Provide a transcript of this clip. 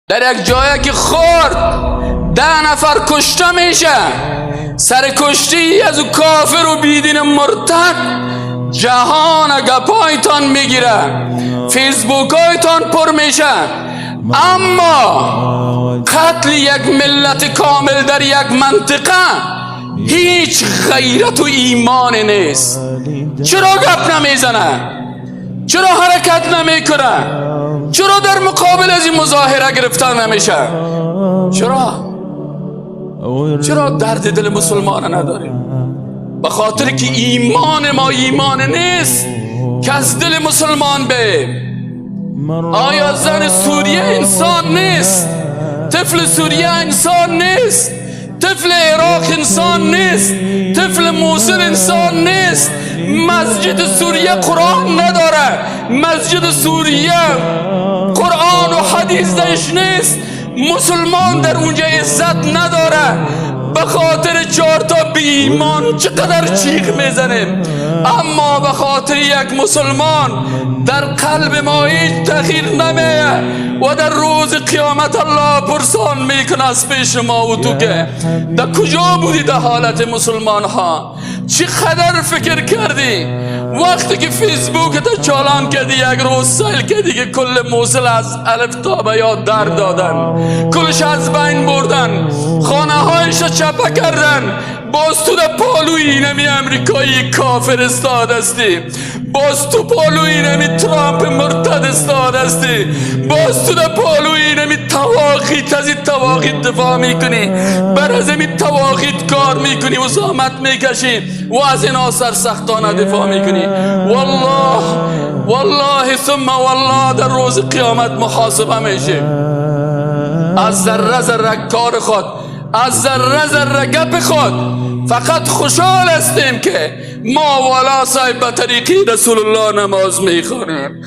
در یک جایی که خورد 10 نفر کشته میشه، سر کشتی از کافر و بیدین مرتد جهان گپایتان میگیره، فیسبوک هایتان پر میشه، اما قتل یک ملت کامل در یک منطقه هیچ غیرت و ایمان نیست. چرا گپ نمیزنه؟ چرا حرکت نمیکنه؟ چرا در مقابل از این مظاهره گرفتار نمیشه؟ چرا درد دل مسلمان نداریم؟ به خاطر که ایمان ما ایمان نیست که از دل مسلمان به. آیا زن سوریه انسان نیست؟ طفل سوریه انسان نیست؟ طفل عراق انسان نیست؟ طفل موصل انسان نیست؟ مسجد سوریه قرآن نداره، مسجد سوریه قرآن و حدیث درش نیست، مسلمان در اونجا عزت نداره. به خاطر 4 تا بی ایمان چقدر چیخ میزنیم، اما به خاطر یک مسلمان در قلب ما هیچ تغییر نمیه و در روز قیامت الله پرسان میکنه از پیش ما و تو که در کجا بودی در حالت مسلمان ها؟ چقدر فکر کردی وقتی که فیسبوک تا چالان کردی یک روز سایل کردی که کل موصل از الف تا به یا در دادن، کلش از بین بردن، خانه هایش چپه کردن، باز تو در پالوی اینمی امریکایی کافر استاد هستی، باز تو پالوی اینمی ترامپ مرتد استاد هستی، باز تو در پالوی اینمی تواقیت از این تواقیت دفاع میکنی، بر از این تواقیت کار میکنی و زحمت میکشی و از اینا سرسختانه دفاع میکنی. والله ثم والله در روز قیامت محاسبه میشه از ذره ذره کار خود، از ذره ذره گپ خود. فقط خوشحال هستیم که ما والا صاحب به طریقی رسول الله نماز میخوانیم.